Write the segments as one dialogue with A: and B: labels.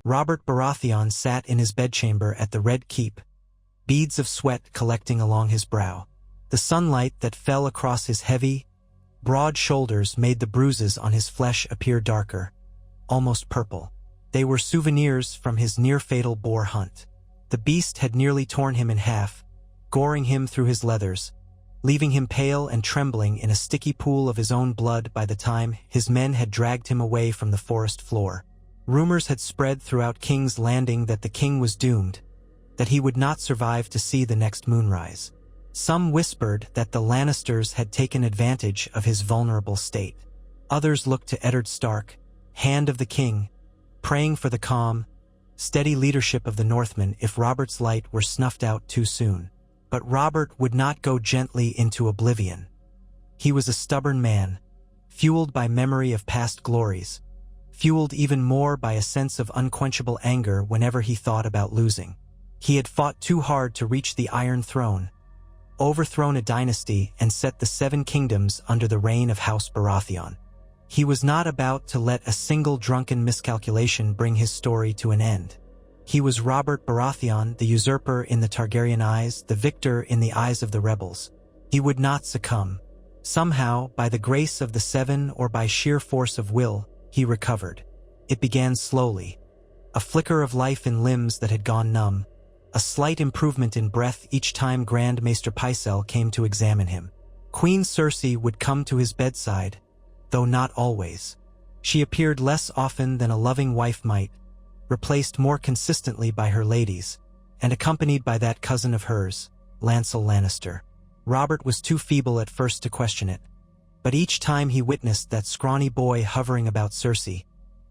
A: Robert Baratheon sat in his bedchamber at the Red Keep, beads of sweat collecting along his brow. The sunlight that fell across his heavy, broad shoulders made the bruises on his flesh appear darker, almost purple. They were souvenirs from his near-fatal boar hunt. The beast had nearly torn him in half, goring him through his leathers, leaving him pale and trembling in a sticky pool of his own blood by the time his men had dragged him away from the forest floor. Rumors had spread throughout King's Landing that the king was doomed, that he would not survive to see the next moonrise. Some whispered that the Lannisters had taken advantage of his vulnerable state. Others looked to Eddard Stark, Hand of the King, praying for the calm, steady leadership of the Northmen if Robert's light were snuffed out too soon. But Robert would not go gently into oblivion. He was a stubborn man, fueled by memory of past glories, fueled even more by a sense of unquenchable anger whenever he thought about losing. He had fought too hard to reach the Iron Throne, overthrown a dynasty and set the 7 kingdoms under the reign of House Baratheon. He was not about to let a single drunken miscalculation bring his story to an end. He was Robert Baratheon, the usurper in the Targaryen eyes, the victor in the eyes of the rebels. He would not succumb. Somehow, by the grace of the 7 or by sheer force of will, he recovered. It began slowly. A flicker of life in limbs that had gone numb, a slight improvement in breath each time Grand Maester Pycelle came to examine him. Queen Cersei would come to his bedside, though not always. She appeared less often than a loving wife might, replaced more consistently by her ladies, and accompanied by that cousin of hers, Lancel Lannister. Robert was too feeble at first to question it, but each time he witnessed that scrawny boy hovering about Cersei,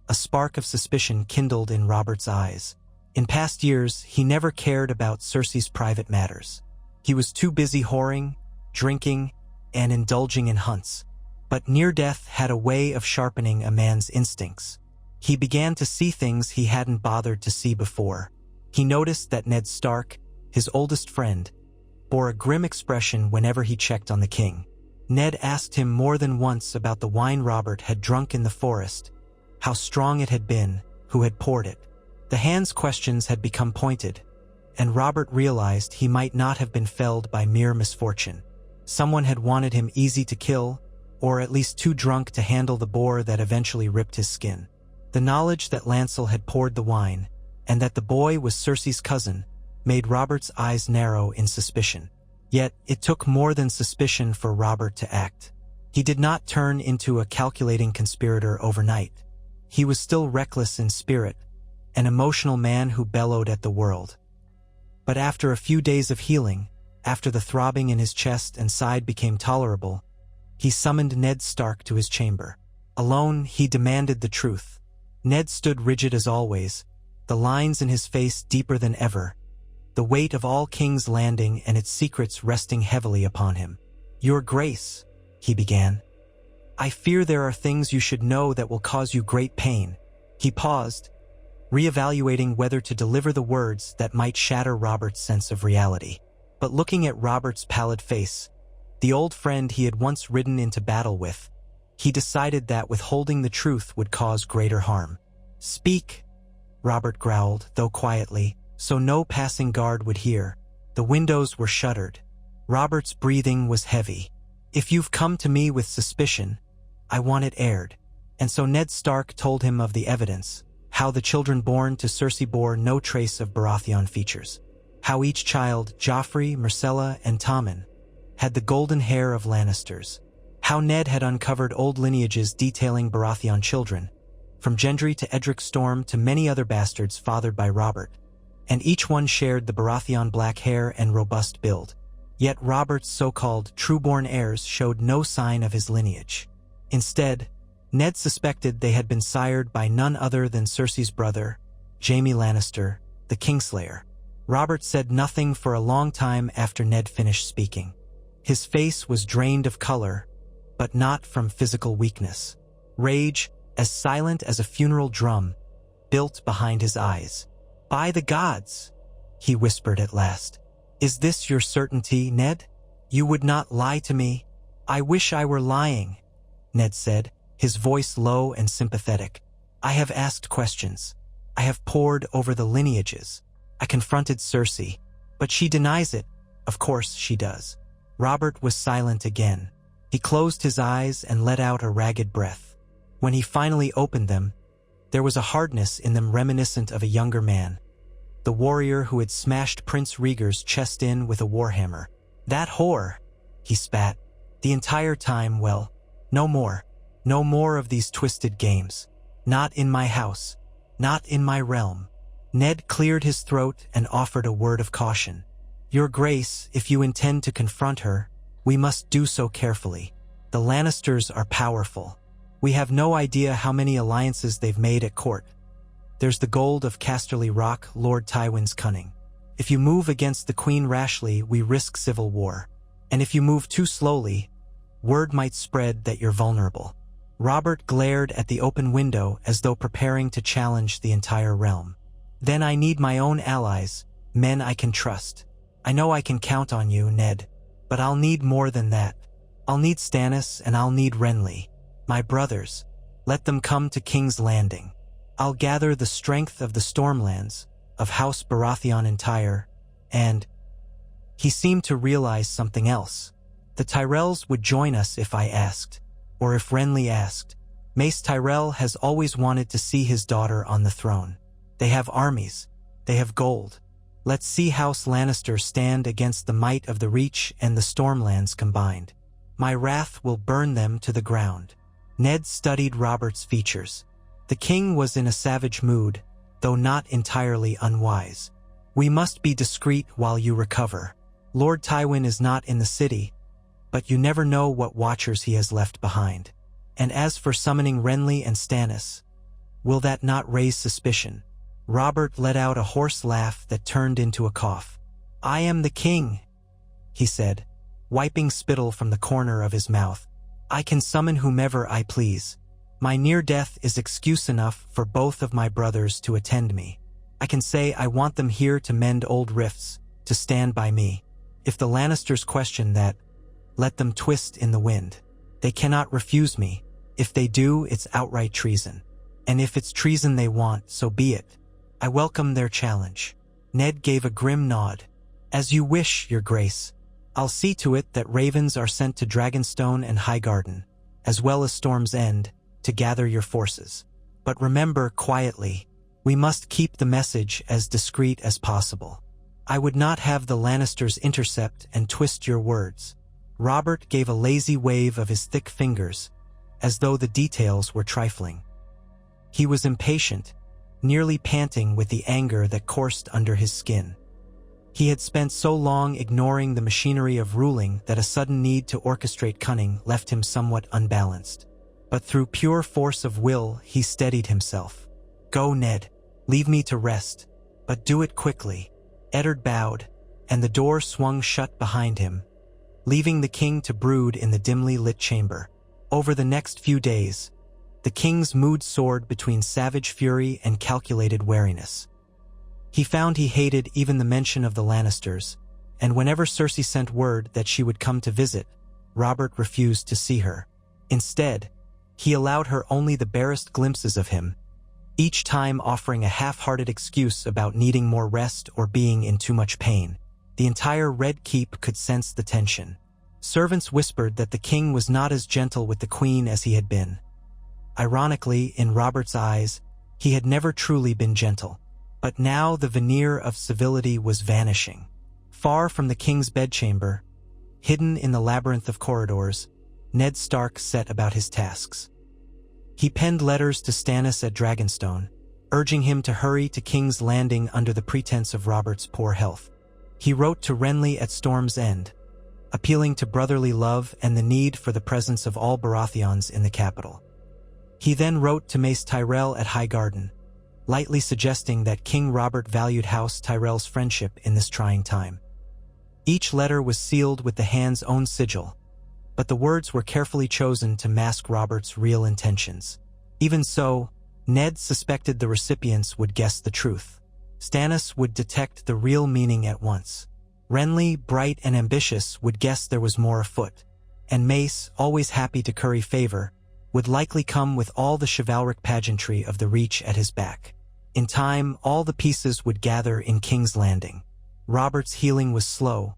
A: a spark of suspicion kindled in Robert's eyes. In past years, he never cared about Cersei's private matters. He was too busy whoring, drinking, and indulging in hunts. But near death had a way of sharpening a man's instincts. He began to see things he hadn't bothered to see before. He noticed that Ned Stark, his oldest friend, bore a grim expression whenever he checked on the king. Ned asked him more than once about the wine Robert had drunk in the forest, how strong it had been, who had poured it. The hand's questions had become pointed, and Robert realized he might not have been felled by mere misfortune. Someone had wanted him easy to kill, or at least too drunk to handle the boar that eventually ripped his skin. The knowledge that Lancel had poured the wine, and that the boy was Cersei's cousin, made Robert's eyes narrow in suspicion. Yet it took more than suspicion for Robert to act. He did not turn into a calculating conspirator overnight. He was still reckless in spirit, an emotional man who bellowed at the world. But after a few days of healing, after the throbbing in his chest and side became tolerable, he summoned Ned Stark to his chamber. Alone, he demanded the truth. Ned stood rigid as always, the lines in his face deeper than ever, the weight of all King's Landing and its secrets resting heavily upon him. "Your Grace," he began, "I fear there are things you should know that will cause you great pain." He paused, reevaluating whether to deliver the words that might shatter Robert's sense of reality. But looking at Robert's pallid face, the old friend he had once ridden into battle with, he decided that withholding the truth would cause greater harm. "Speak," Robert growled, though quietly, so no passing guard would hear. The windows were shuttered. Robert's breathing was heavy. "If you've come to me with suspicion, I want it aired." And so Ned Stark told him of the evidence, how the children born to Cersei bore no trace of Baratheon features, how each child, Joffrey, Myrcella, and Tommen, had the golden hair of Lannisters, how Ned had uncovered old lineages detailing Baratheon children, from Gendry to Edric Storm to many other bastards fathered by Robert, and each one shared the Baratheon black hair and robust build. Yet Robert's so-called true-born heirs showed no sign of his lineage. Instead, Ned suspected they had been sired by none other than Cersei's brother, Jaime Lannister, the Kingslayer. Robert said nothing for a long time after Ned finished speaking. His face was drained of color, but not from physical weakness. Rage, as silent as a funeral drum, built behind his eyes. "By the gods," he whispered at last. "Is this your certainty, Ned? You would not lie to me?" "I wish I were lying," Ned said, his voice low and sympathetic. "I have asked questions. I have pored over the lineages. I confronted Cersei, but she denies it. Of course she does. Robert was silent again. He closed his eyes and let out a ragged breath. When he finally opened them, there was a hardness in them reminiscent of a younger man, the warrior who had smashed Prince Rhaegar's chest in with a warhammer. That whore, he spat. The entire time, well, no more. No more of these twisted games. Not in my house. Not in my realm. Ned cleared his throat and offered a word of caution. Your Grace, if you intend to confront her, we must do so carefully. The Lannisters are powerful. We have no idea how many alliances they've made at court. There's the gold of Casterly Rock, Lord Tywin's cunning. If you move against the Queen rashly, we risk civil war. And if you move too slowly, word might spread that you're vulnerable. Robert glared at the open window as though preparing to challenge the entire realm. Then I need my own allies, men I can trust. I know I can count on you, Ned, but I'll need more than that. I'll need Stannis and I'll need Renly. My brothers, let them come to King's Landing. I'll gather the strength of the Stormlands, of House Baratheon entire, and... He seemed to realize something else. The Tyrells would join us if I asked, or if Renly asked. Mace Tyrell has always wanted to see his daughter on the throne. They have armies. They have gold. Let's see House Lannister stand against the might of the Reach and the Stormlands combined. My wrath will burn them to the ground. Ned studied Robert's features. The king was in a savage mood, though not entirely unwise. We must be discreet while you recover. Lord Tywin is not in the city, but you never know what watchers he has left behind. And as for summoning Renly and Stannis, will that not raise suspicion? Robert let out a hoarse laugh that turned into a cough. I am the king, he said, wiping spittle from the corner of his mouth. I can summon whomever I please. My near death is excuse enough for both of my brothers to attend me. I can say I want them here to mend old rifts, to stand by me. If the Lannisters question that, let them twist in the wind. They cannot refuse me. If they do, it's outright treason. And if it's treason they want, so be it. I welcome their challenge. Ned gave a grim nod. As you wish, Your Grace. I'll see to it that ravens are sent to Dragonstone and Highgarden, as well as Storm's End, to gather your forces. But remember quietly, we must keep the message as discreet as possible. I would not have the Lannisters intercept and twist your words. Robert gave a lazy wave of his thick fingers, as though the details were trifling. He was impatient, nearly panting with the anger that coursed under his skin. He had spent so long ignoring the machinery of ruling that a sudden need to orchestrate cunning left him somewhat unbalanced. But through pure force of will, he steadied himself. Go, Ned. Leave me to rest, but do it quickly. Eddard bowed, and the door swung shut behind him, leaving the king to brood in the dimly lit chamber. Over the next few days, the king's mood soared between savage fury and calculated wariness. He found he hated even the mention of the Lannisters, and whenever Cersei sent word that she would come to visit, Robert refused to see her. Instead, he allowed her only the barest glimpses of him, each time offering a half-hearted excuse about needing more rest or being in too much pain. The entire Red Keep could sense the tension. Servants whispered that the king was not as gentle with the queen as he had been. Ironically, in Robert's eyes, he had never truly been gentle. But now the veneer of civility was vanishing. Far from the king's bedchamber, hidden in the labyrinth of corridors, Ned Stark set about his tasks. He penned letters to Stannis at Dragonstone, urging him to hurry to King's Landing under the pretense of Robert's poor health. He wrote to Renly at Storm's End, appealing to brotherly love and the need for the presence of all Baratheons in the capital. He then wrote to Mace Tyrell at Highgarden, lightly suggesting that King Robert valued House Tyrell's friendship in this trying time. Each letter was sealed with the hand's own sigil, but the words were carefully chosen to mask Robert's real intentions. Even so, Ned suspected the recipients would guess the truth. Stannis would detect the real meaning at once. Renly, bright and ambitious, would guess there was more afoot. And Mace, always happy to curry favor, would likely come with all the chivalric pageantry of the Reach at his back. In time, all the pieces would gather in King's Landing. Robert's healing was slow,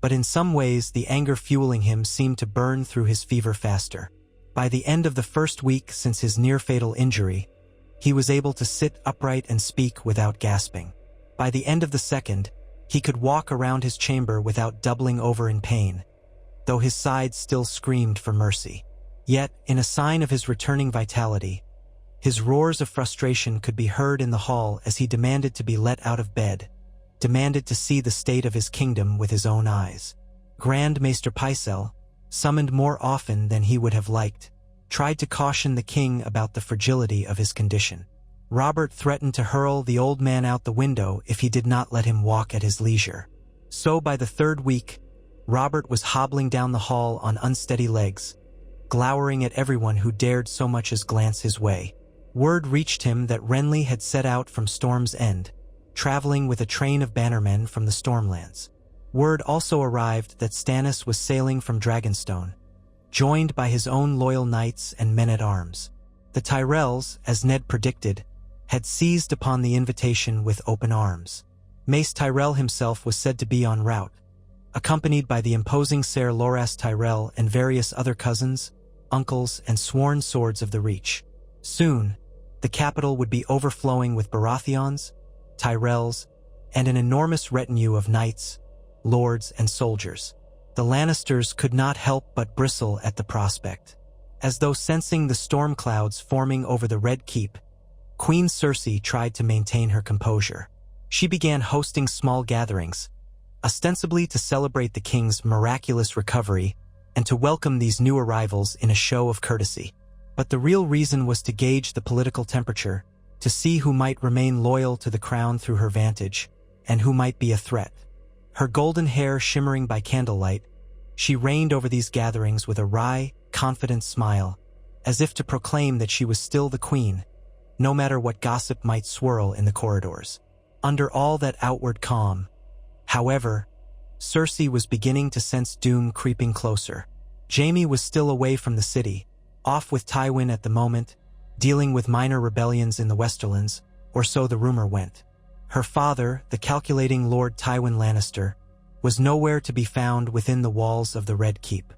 A: but in some ways the anger fueling him seemed to burn through his fever faster. By the end of the first week since his near-fatal injury, he was able to sit upright and speak without gasping. By the end of the second, he could walk around his chamber without doubling over in pain, though his sides still screamed for mercy. Yet, in a sign of his returning vitality, his roars of frustration could be heard in the hall as he demanded to be let out of bed, demanded to see the state of his kingdom with his own eyes. Grand Maester Pycelle, summoned more often than he would have liked, tried to caution the king about the fragility of his condition. Robert threatened to hurl the old man out the window if he did not let him walk at his leisure. So by the third week, Robert was hobbling down the hall on unsteady legs, glowering at everyone who dared so much as glance his way. Word reached him that Renly had set out from Storm's End, traveling with a train of bannermen from the Stormlands. Word also arrived that Stannis was sailing from Dragonstone, joined by his own loyal knights and men-at-arms. The Tyrells, as Ned predicted, had seized upon the invitation with open arms. Mace Tyrell himself was said to be en route, accompanied by the imposing Ser Loras Tyrell and various other cousins, uncles, and sworn swords of the Reach. Soon, the capital would be overflowing with Baratheons, Tyrells, and an enormous retinue of knights, lords, and soldiers. The Lannisters could not help but bristle at the prospect. As though sensing the storm clouds forming over the Red Keep, Queen Cersei tried to maintain her composure. She began hosting small gatherings, ostensibly to celebrate the king's miraculous recovery and to welcome these new arrivals in a show of courtesy. But the real reason was to gauge the political temperature, to see who might remain loyal to the crown through her vantage, and who might be a threat. Her golden hair shimmering by candlelight, she reigned over these gatherings with a wry, confident smile, as if to proclaim that she was still the queen, no matter what gossip might swirl in the corridors. Under all that outward calm, however, Cersei was beginning to sense doom creeping closer. Jaime was still away from the city, off with Tywin at the moment, dealing with minor rebellions in the Westerlands, or so the rumor went. Her father, the calculating Lord Tywin Lannister, was nowhere to be found within the walls of the Red Keep.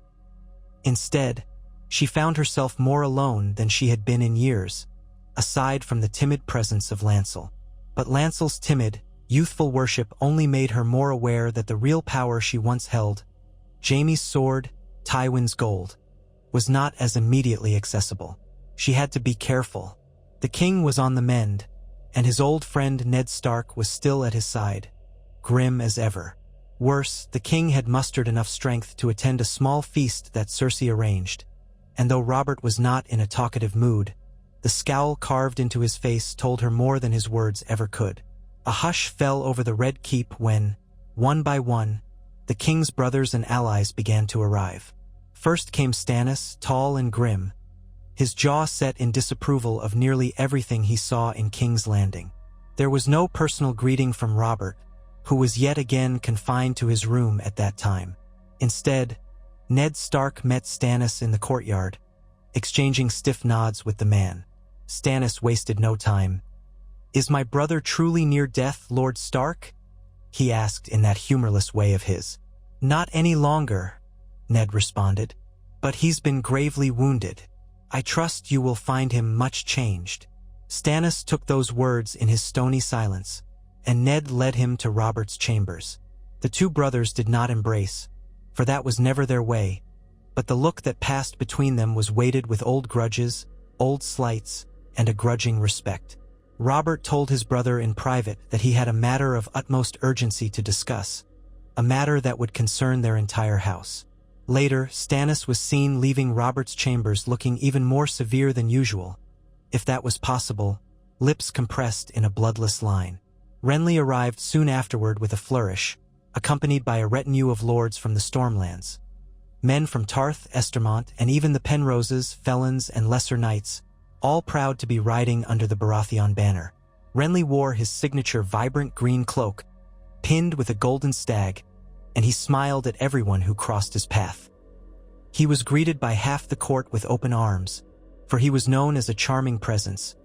A: Instead, she found herself more alone than she had been in years, aside from the timid presence of Lancel. But Lancel's timid, youthful worship only made her more aware that the real power she once held, Jaime's sword, Tywin's gold, was not as immediately accessible. She had to be careful. The king was on the mend, and his old friend Ned Stark was still at his side, grim as ever. Worse, the king had mustered enough strength to attend a small feast that Cersei arranged, and though Robert was not in a talkative mood, the scowl carved into his face told her more than his words ever could. A hush fell over the Red Keep when, one by one, the king's brothers and allies began to arrive. First came Stannis, tall and grim, his jaw set in disapproval of nearly everything he saw in King's Landing. There was no personal greeting from Robert, who was yet again confined to his room at that time. Instead, Ned Stark met Stannis in the courtyard, exchanging stiff nods with the man. Stannis wasted no time. "Is my brother truly near death, Lord Stark?" he asked in that humorless way of his. "Not any longer," Ned responded, "but he's been gravely wounded. I trust you will find him much changed." Stannis took those words in his stony silence, and Ned led him to Robert's chambers. The two brothers did not embrace, for that was never their way, but the look that passed between them was weighted with old grudges, old slights, and a grudging respect. Robert told his brother in private that he had a matter of utmost urgency to discuss, a matter that would concern their entire house. Later, Stannis was seen leaving Robert's chambers looking even more severe than usual, if that was possible, lips compressed in a bloodless line. Renly arrived soon afterward with a flourish, accompanied by a retinue of lords from the Stormlands. Men from Tarth, Estermont, and even the Penroses, Felons, and Lesser Knights, all proud to be riding under the Baratheon banner. Renly wore his signature vibrant green cloak, pinned with a golden stag, and he smiled at everyone who crossed his path. He was greeted by half the court with open arms, for he was known as a charming presence,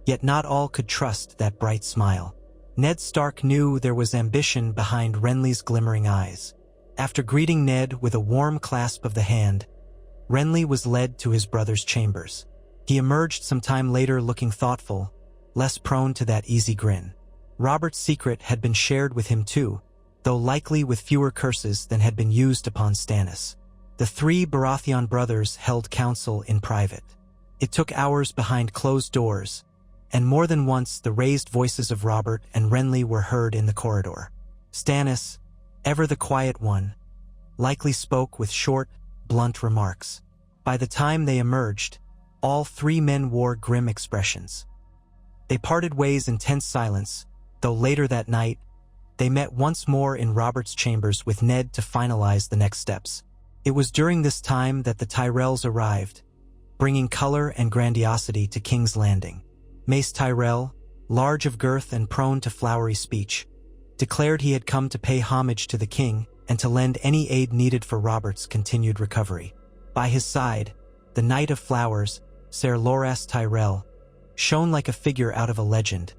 A: Yet not all could trust that bright smile. Ned Stark knew there was ambition behind Renly's glimmering eyes. After greeting Ned with a warm clasp of the hand, Renly was led to his brother's chambers. He emerged some time later looking thoughtful, less prone to that easy grin. Robert's secret had been shared with him too, though likely with fewer curses than had been used upon Stannis. The three Baratheon brothers held council in private. It took hours behind closed doors, and more than once the raised voices of Robert and Renly were heard in the corridor. Stannis, ever the quiet one, likely spoke with short, blunt remarks. By the time they emerged, all three men wore grim expressions. They parted ways in tense silence, though later that night, they met once more in Robert's chambers with Ned to finalize the next steps. It was during this time that the Tyrells arrived, bringing color and grandiosity to King's Landing. Mace Tyrell, large of girth and prone to flowery speech, declared he had come to pay homage to the king and to lend any aid needed for Robert's continued recovery. By his side, the Knight of Flowers, Ser Loras Tyrell, shone like a figure out of a legend.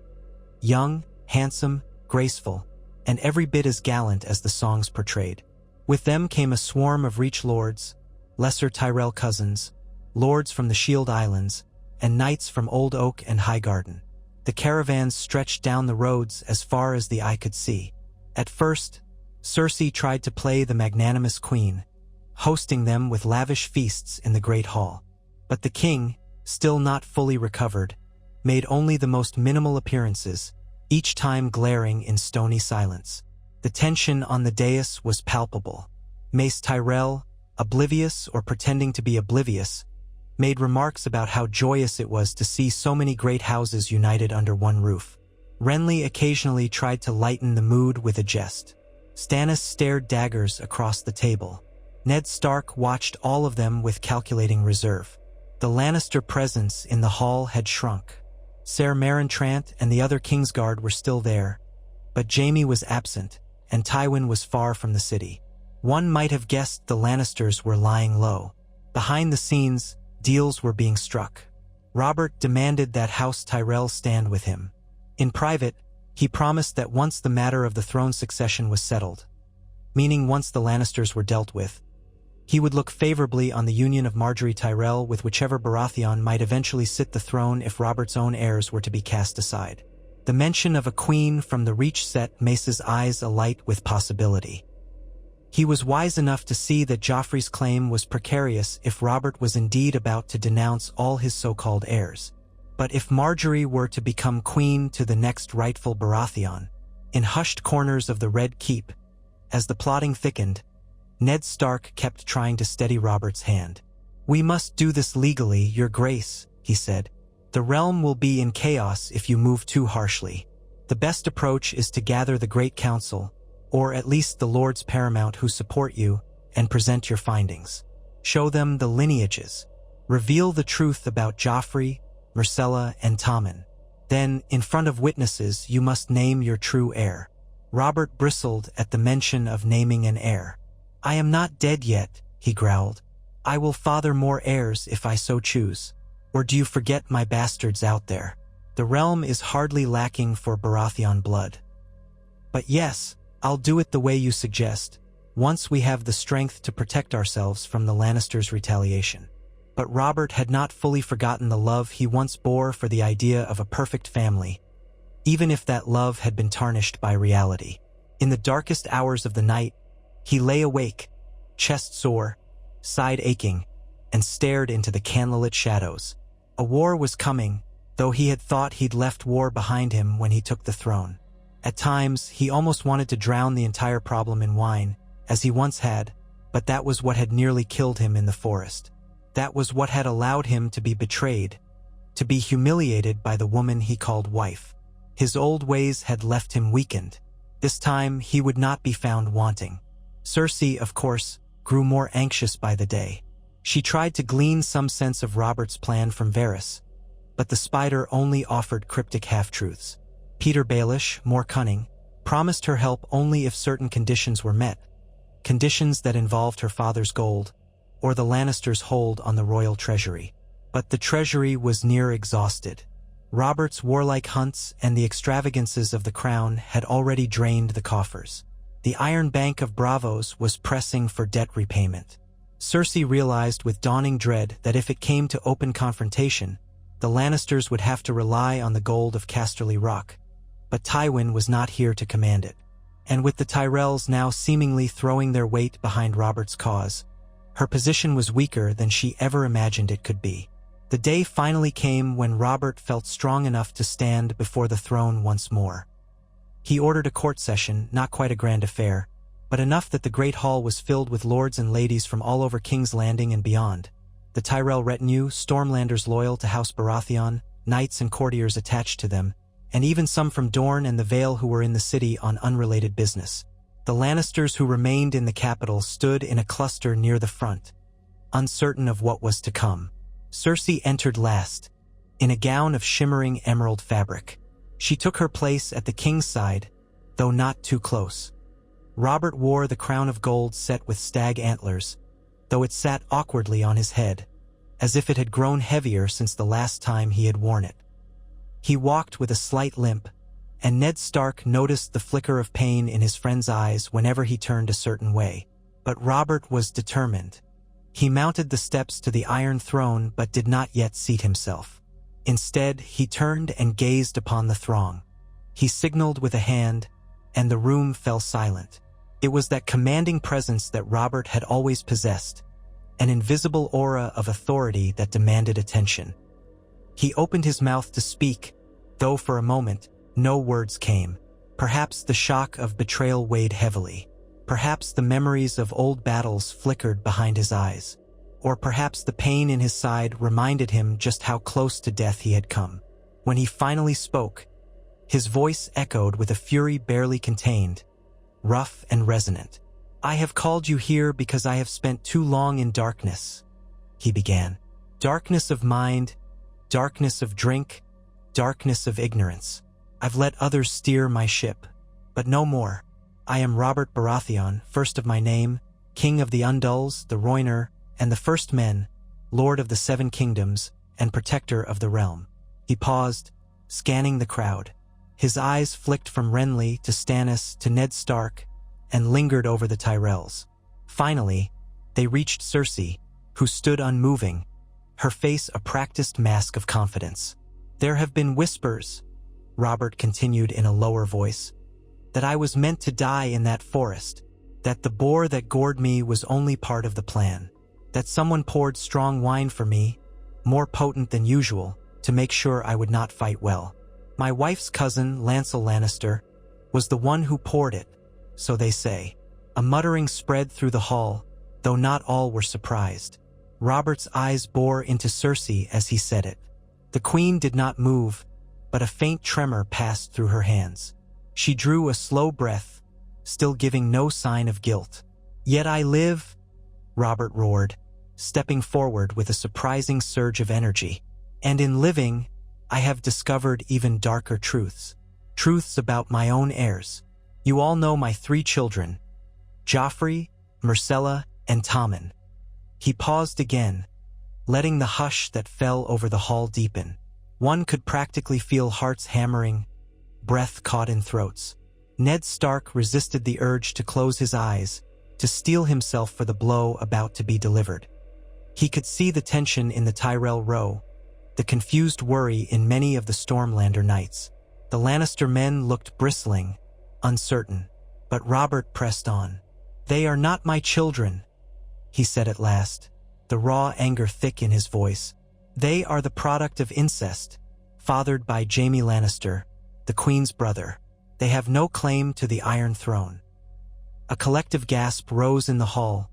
A: Young, handsome, graceful, and every bit as gallant as the songs portrayed. With them came a swarm of Reach lords, lesser Tyrell cousins, lords from the Shield Islands, and knights from Old Oak and Highgarden. The caravans stretched down the roads as far as the eye could see. At first, Cersei tried to play the magnanimous queen, hosting them with lavish feasts in the Great Hall. But the king, still not fully recovered, made only the most minimal appearances, each time glaring in stony silence. The tension on the dais was palpable. Mace Tyrell, oblivious or pretending to be oblivious, made remarks about how joyous it was to see so many great houses united under one roof. Renly occasionally tried to lighten the mood with a jest. Stannis stared daggers across the table. Ned Stark watched all of them with calculating reserve. The Lannister presence in the hall had shrunk. Ser Meryn Trant and the other Kingsguard were still there, but Jaime was absent, and Tywin was far from the city. One might have guessed the Lannisters were lying low. Behind the scenes, deals were being struck. Robert demanded that House Tyrell stand with him. In private, he promised that once the matter of the throne succession was settled, meaning once the Lannisters were dealt with, he would look favorably on the union of Margaery Tyrell with whichever Baratheon might eventually sit the throne if Robert's own heirs were to be cast aside. The mention of a queen from the Reach set Mace's eyes alight with possibility. He was wise enough to see that Joffrey's claim was precarious if Robert was indeed about to denounce all his so-called heirs. But if Margaery were to become queen to the next rightful Baratheon, in hushed corners of the Red Keep, as the plotting thickened, Ned Stark kept trying to steady Robert's hand. "We must do this legally, Your Grace," he said. "The realm will be in chaos if you move too harshly. The best approach is to gather the Great Council, or at least the Lords Paramount who support you, and present your findings. Show them the lineages. Reveal the truth about Joffrey, Myrcella, and Tommen. Then, in front of witnesses, you must name your true heir." Robert bristled at the mention of naming an heir. "I am not dead yet," he growled. "I will father more heirs if I so choose. Or do you forget my bastards out there? The realm is hardly lacking for Baratheon blood. But yes, I'll do it the way you suggest, once we have the strength to protect ourselves from the Lannisters' retaliation." But Robert had not fully forgotten the love he once bore for the idea of a perfect family, even if that love had been tarnished by reality. In the darkest hours of the night, he lay awake, chest sore, side aching, and stared into the candlelit shadows. A war was coming, though he had thought he'd left war behind him when he took the throne. At times, he almost wanted to drown the entire problem in wine, as he once had, but that was what had nearly killed him in the forest. That was what had allowed him to be betrayed, to be humiliated by the woman he called wife. His old ways had left him weakened. This time, he would not be found wanting. Cersei, of course, grew more anxious by the day. She tried to glean some sense of Robert's plan from Varys, but the spider only offered cryptic half-truths. Peter Baelish, more cunning, promised her help only if certain conditions were met, conditions that involved her father's gold, or the Lannisters' hold on the royal treasury. But the treasury was near exhausted. Robert's warlike hunts and the extravagances of the crown had already drained the coffers. The Iron Bank of Bravos was pressing for debt repayment. Cersei realized with dawning dread that if it came to open confrontation, the Lannisters would have to rely on the gold of Casterly Rock. But Tywin was not here to command it. And with the Tyrells now seemingly throwing their weight behind Robert's cause, her position was weaker than she ever imagined it could be. The day finally came when Robert felt strong enough to stand before the throne once more. He ordered a court session, not quite a grand affair, but enough that the great hall was filled with lords and ladies from all over King's Landing and beyond. The Tyrell retinue, Stormlanders loyal to House Baratheon, knights and courtiers attached to them, and even some from Dorne and the Vale who were in the city on unrelated business. The Lannisters who remained in the capital stood in a cluster near the front, uncertain of what was to come. Cersei entered last, in a gown of shimmering emerald fabric. She took her place at the king's side, though not too close. Robert wore the crown of gold set with stag antlers, though it sat awkwardly on his head, as if it had grown heavier since the last time he had worn it. He walked with a slight limp, and Ned Stark noticed the flicker of pain in his friend's eyes whenever he turned a certain way. But Robert was determined. He mounted the steps to the Iron Throne but did not yet seat himself. Instead, he turned and gazed upon the throng. He signaled with a hand, and the room fell silent. It was that commanding presence that Robert had always possessed, an invisible aura of authority that demanded attention. He opened his mouth to speak, though for a moment, no words came. Perhaps the shock of betrayal weighed heavily. Perhaps the memories of old battles flickered behind his eyes. Or perhaps the pain in his side reminded him just how close to death he had come. When he finally spoke, his voice echoed with a fury barely contained, rough and resonant. "I have called you here because I have spent too long in darkness," he began. "Darkness of mind, darkness of drink, darkness of ignorance. I've let others steer my ship, but no more. I am Robert Baratheon, first of my name, King of the Undulls, the Rhoynar, and the First Men, Lord of the Seven Kingdoms, and Protector of the Realm." He paused, scanning the crowd. His eyes flicked from Renly to Stannis to Ned Stark, and lingered over the Tyrells. Finally, they reached Cersei, who stood unmoving, her face a practiced mask of confidence. "There have been whispers," Robert continued in a lower voice, "that I was meant to die in that forest, that the boar that gored me was only part of the plan, that someone poured strong wine for me, more potent than usual, to make sure I would not fight well. My wife's cousin, Lancel Lannister, was the one who poured it, so they say." A muttering spread through the hall, though not all were surprised. Robert's eyes bore into Cersei as he said it. The queen did not move, but a faint tremor passed through her hands. She drew a slow breath, still giving no sign of guilt. "Yet I live," Robert roared, stepping forward with a surprising surge of energy. "And in living, I have discovered even darker truths. Truths about my own heirs. You all know my 3 children, Joffrey, Myrcella, and Tommen." He paused again, letting the hush that fell over the hall deepen. One could practically feel hearts hammering, breath caught in throats. Ned Stark resisted the urge to close his eyes, to steel himself for the blow about to be delivered. He could see the tension in the Tyrell row, the confused worry in many of the Stormlander knights. The Lannister men looked bristling, uncertain, but Robert pressed on. "They are not my children," he said at last, the raw anger thick in his voice. "They are the product of incest, fathered by Jaime Lannister, the Queen's brother. They have no claim to the Iron Throne." A collective gasp rose in the hall,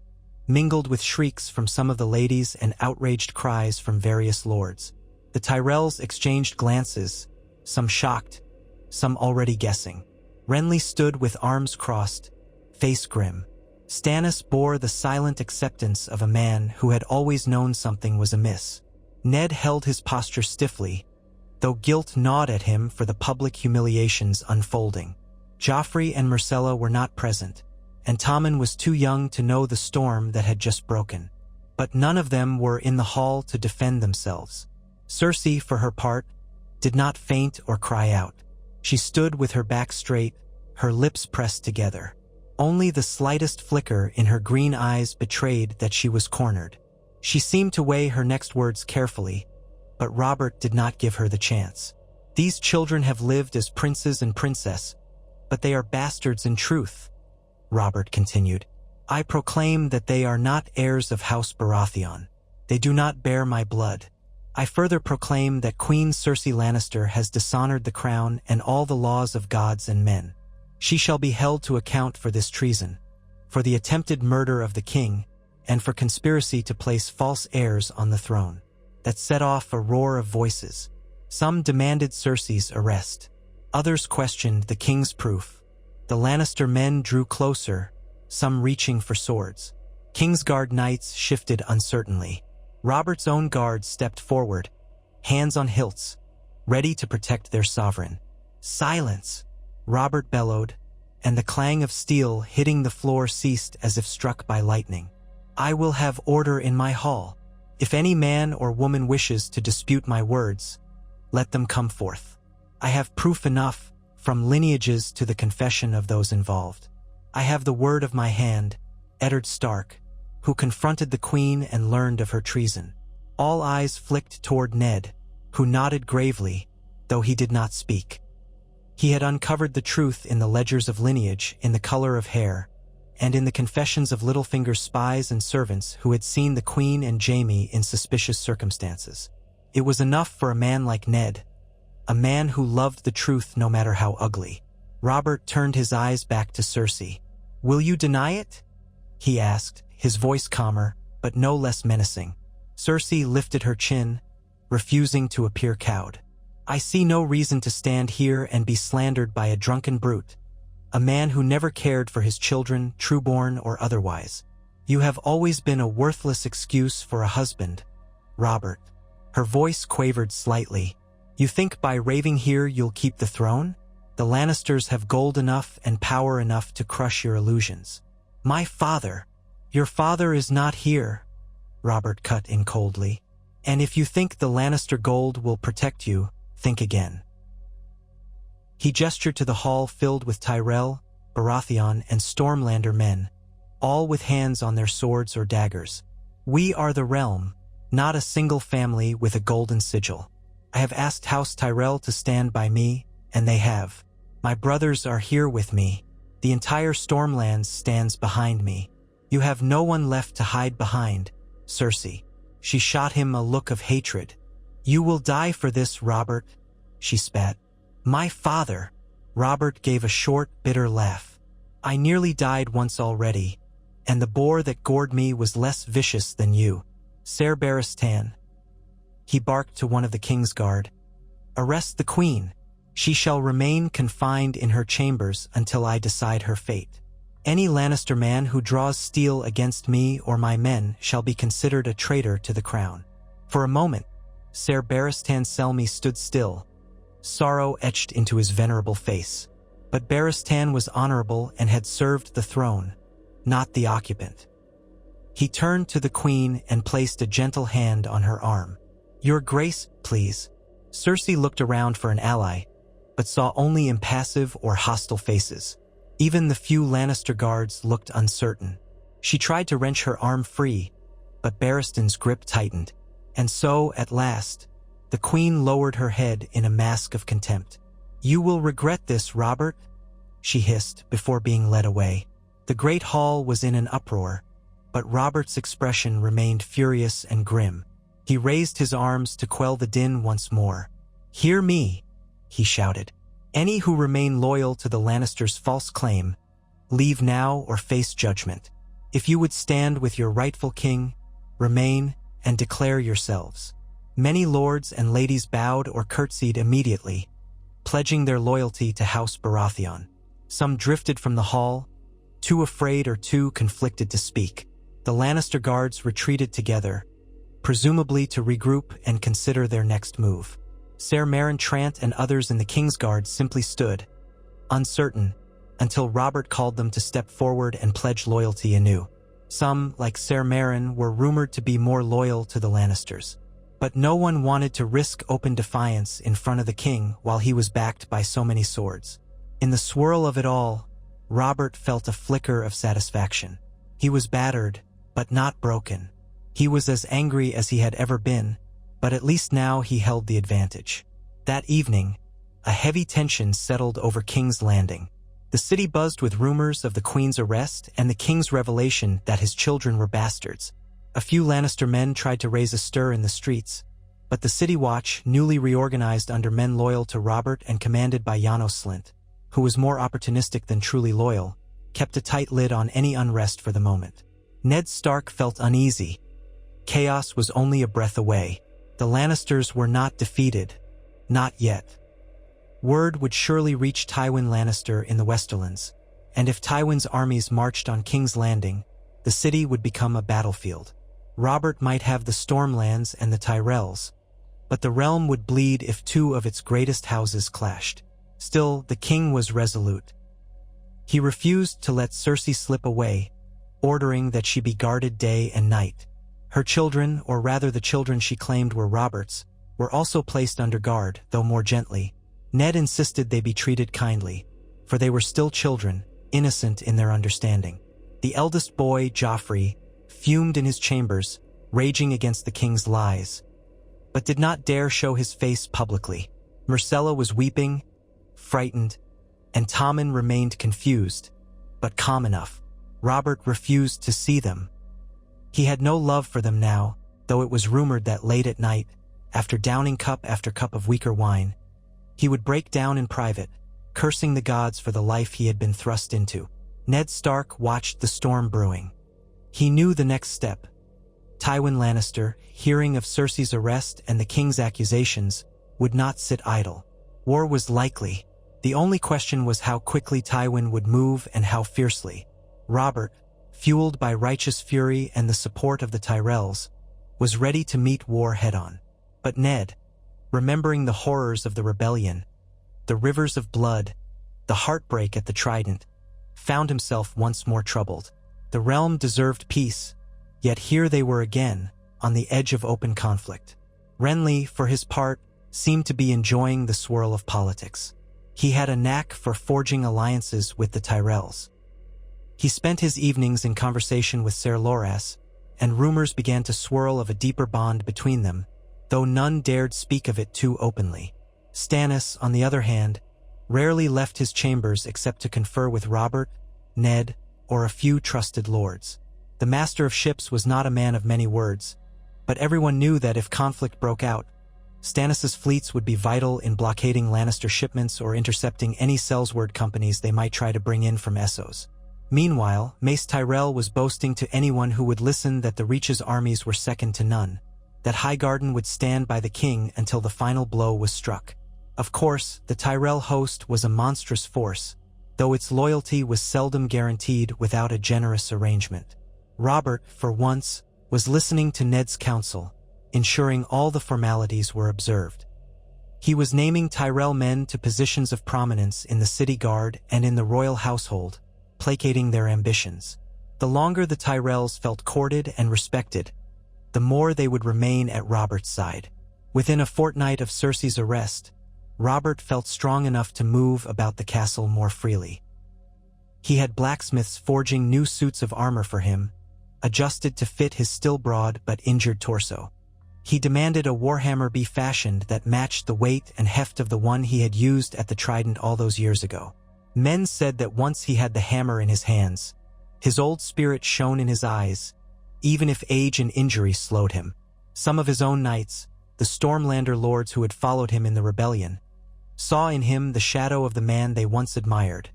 A: mingled with shrieks from some of the ladies and outraged cries from various lords. The Tyrells exchanged glances, some shocked, some already guessing. Renly stood with arms crossed, face grim. Stannis bore the silent acceptance of a man who had always known something was amiss. Ned held his posture stiffly, though guilt gnawed at him for the public humiliations unfolding. Joffrey and Myrcella were not present, and Tommen was too young to know the storm that had just broken. But none of them were in the hall to defend themselves. Cersei, for her part, did not faint or cry out. She stood with her back straight, her lips pressed together. Only the slightest flicker in her green eyes betrayed that she was cornered. She seemed to weigh her next words carefully, but Robert did not give her the chance. These children have lived as princes and princess, but they are bastards in truth, Robert continued. I proclaim that they are not heirs of House Baratheon. They do not bear my blood. I further proclaim that Queen Cersei Lannister has dishonored the crown and all the laws of gods and men. She shall be held to account for this treason, for the attempted murder of the king, and for conspiracy to place false heirs on the throne. That set off a roar of voices. Some demanded Cersei's arrest. Others questioned the king's proof. The Lannister men drew closer, some reaching for swords. Kingsguard knights shifted uncertainly. Robert's own guard stepped forward, hands on hilts, ready to protect their sovereign. Silence, Robert bellowed, and the clang of steel hitting the floor ceased as if struck by lightning. I will have order in my hall. If any man or woman wishes to dispute my words, let them come forth. I have proof enough, from lineages to the confession of those involved. I have the word of my hand, Eddard Stark, who confronted the queen and learned of her treason. All eyes flicked toward Ned, who nodded gravely, though he did not speak. He had uncovered the truth in the ledgers of lineage, in the color of hair, and in the confessions of Littlefinger's spies and servants who had seen the queen and Jaime in suspicious circumstances. It was enough for a man like Ned, a man who loved the truth no matter how ugly. Robert turned his eyes back to Cersei. Will you deny it? He asked, his voice calmer, but no less menacing. Cersei lifted her chin, refusing to appear cowed. I see no reason to stand here and be slandered by a drunken brute, a man who never cared for his children, trueborn or otherwise. You have always been a worthless excuse for a husband, Robert. Her voice quavered slightly. You think by raving here you'll keep the throne? The Lannisters have gold enough and power enough to crush your illusions. My father. Your father is not here, Robert cut in coldly. And if you think the Lannister gold will protect you, think again. He gestured to the hall filled with Tyrell, Baratheon, and Stormlander men, all with hands on their swords or daggers. We are the realm, not a single family with a golden sigil. I have asked House Tyrell to stand by me, and they have. My brothers are here with me. The entire Stormlands stands behind me. You have no one left to hide behind, Cersei. She shot him a look of hatred. You will die for this, Robert, she spat. My father. Robert gave a short, bitter laugh. I nearly died once already, and the boar that gored me was less vicious than you. Ser Barristan. He barked to one of the Kingsguard. Arrest the queen. She shall remain confined in her chambers until I decide her fate. Any Lannister man who draws steel against me or my men shall be considered a traitor to the crown. For a moment, Ser Barristan Selmy stood still, sorrow etched into his venerable face. But Barristan was honorable and had served the throne, not the occupant. He turned to the queen and placed a gentle hand on her arm. Your grace, please. Cersei looked around for an ally, but saw only impassive or hostile faces. Even the few Lannister guards looked uncertain. She tried to wrench her arm free, but Barristan's grip tightened. And so, at last, the queen lowered her head in a mask of contempt. You will regret this, Robert, she hissed before being led away. The great hall was in an uproar, but Robert's expression remained furious and grim. He raised his arms to quell the din once more. Hear me, he shouted. Any who remain loyal to the Lannisters' false claim, leave now or face judgment. If you would stand with your rightful king, remain and declare yourselves. Many lords and ladies bowed or curtsied immediately, pledging their loyalty to House Baratheon. Some drifted from the hall, too afraid or too conflicted to speak. The Lannister guards retreated together, presumably to regroup and consider their next move. Ser Meryn Trant and others in the Kingsguard simply stood, uncertain, until Robert called them to step forward and pledge loyalty anew. Some, like Ser Meryn, were rumored to be more loyal to the Lannisters. But no one wanted to risk open defiance in front of the king while he was backed by so many swords. In the swirl of it all, Robert felt a flicker of satisfaction. He was battered, but not broken. He was as angry as he had ever been, but at least now he held the advantage. That evening, a heavy tension settled over King's Landing. The city buzzed with rumors of the Queen's arrest and the King's revelation that his children were bastards. A few Lannister men tried to raise a stir in the streets, but the City Watch, newly reorganized under men loyal to Robert and commanded by Janos Slynt, who was more opportunistic than truly loyal, kept a tight lid on any unrest for the moment. Ned Stark felt uneasy. Chaos was only a breath away. The Lannisters were not defeated. Not yet. Word would surely reach Tywin Lannister in the Westerlands, and if Tywin's armies marched on King's Landing, the city would become a battlefield. Robert might have the Stormlands and the Tyrells, but the realm would bleed if two of its greatest houses clashed. Still, the king was resolute. He refused to let Cersei slip away, ordering that she be guarded day and night. Her children, or rather the children she claimed were Robert's, were also placed under guard, though more gently. Ned insisted they be treated kindly, for they were still children, innocent in their understanding. The eldest boy, Joffrey, fumed in his chambers, raging against the king's lies, but did not dare show his face publicly. Myrcella was weeping, frightened, and Tommen remained confused, but calm enough. Robert refused to see them. He had no love for them now, though it was rumored that late at night, after downing cup after cup of weaker wine, he would break down in private, cursing the gods for the life he had been thrust into. Ned Stark watched the storm brewing. He knew the next step. Tywin Lannister, hearing of Cersei's arrest and the king's accusations, would not sit idle. War was likely. The only question was how quickly Tywin would move and how fiercely. Robert, fueled by righteous fury and the support of the Tyrells, was ready to meet war head-on. But Ned, remembering the horrors of the rebellion, the rivers of blood, the heartbreak at the Trident, found himself once more troubled. The realm deserved peace, yet here they were again, on the edge of open conflict. Renly, for his part, seemed to be enjoying the swirl of politics. He had a knack for forging alliances with the Tyrells. He spent his evenings in conversation with Ser Loras, and rumors began to swirl of a deeper bond between them, though none dared speak of it too openly. Stannis, on the other hand, rarely left his chambers except to confer with Robert, Ned, or a few trusted lords. The Master of Ships was not a man of many words, but everyone knew that if conflict broke out, Stannis's fleets would be vital in blockading Lannister shipments or intercepting any Sellsword companies they might try to bring in from Essos. Meanwhile, Mace Tyrell was boasting to anyone who would listen that the Reach's armies were second to none, that Highgarden would stand by the king until the final blow was struck. Of course, the Tyrell host was a monstrous force, though its loyalty was seldom guaranteed without a generous arrangement. Robert, for once, was listening to Ned's counsel, ensuring all the formalities were observed. He was naming Tyrell men to positions of prominence in the city guard and in the royal household, placating their ambitions. The longer the Tyrells felt courted and respected, the more they would remain at Robert's side. Within a fortnight of Cersei's arrest, Robert felt strong enough to move about the castle more freely. He had blacksmiths forging new suits of armor for him, adjusted to fit his still broad but injured torso. He demanded a warhammer be fashioned that matched the weight and heft of the one he had used at the Trident all those years ago. Men said that once he had the hammer in his hands, his old spirit shone in his eyes, even if age and injury slowed him. Some of his own knights, the Stormlander lords who had followed him in the rebellion, saw in him the shadow of the man they once admired,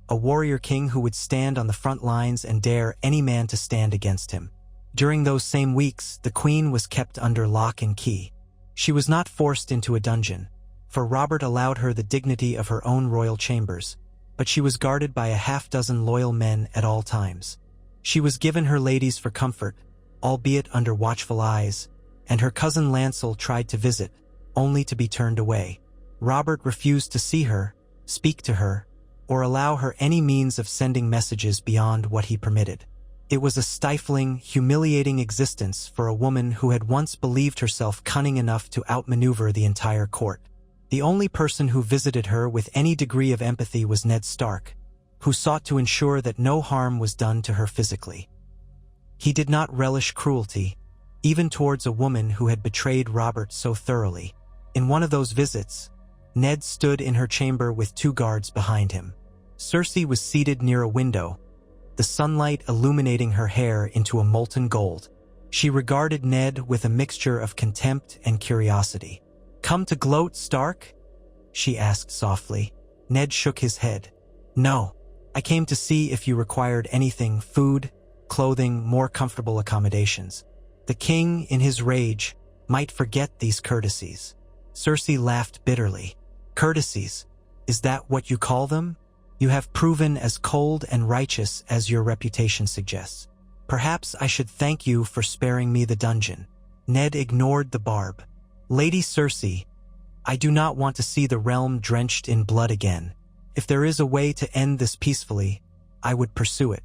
A: a warrior king who would stand on the front lines and dare any man to stand against him. During those same weeks, the queen was kept under lock and key. She was not forced into a dungeon, for Robert allowed her the dignity of her own royal chambers, but she was guarded by a half-dozen loyal men at all times. She was given her ladies for comfort, albeit under watchful eyes, and her cousin Lancel tried to visit, only to be turned away. Robert refused to see her, speak to her, or allow her any means of sending messages beyond what he permitted. It was a stifling, humiliating existence for a woman who had once believed herself cunning enough to outmaneuver the entire court. The only person who visited her with any degree of empathy was Ned Stark, who sought to ensure that no harm was done to her physically. He did not relish cruelty, even towards a woman who had betrayed Robert so thoroughly. In one of those visits, Ned stood in her chamber with 2 guards behind him. Cersei was seated near a window, the sunlight illuminating her hair into a molten gold. She regarded Ned with a mixture of contempt and curiosity. "Come to gloat, Stark?" she asked softly. Ned shook his head. "No, I came to see if you required anything: food, clothing, more comfortable accommodations." The king, in his rage, might forget these courtesies. Cersei laughed bitterly. "Courtesies? Is that what you call them? You have proven as cold and righteous as your reputation suggests. Perhaps I should thank you for sparing me the dungeon." Ned ignored the barb. "Lady Cersei, I do not want to see the realm drenched in blood again. If there is a way to end this peacefully, I would pursue it.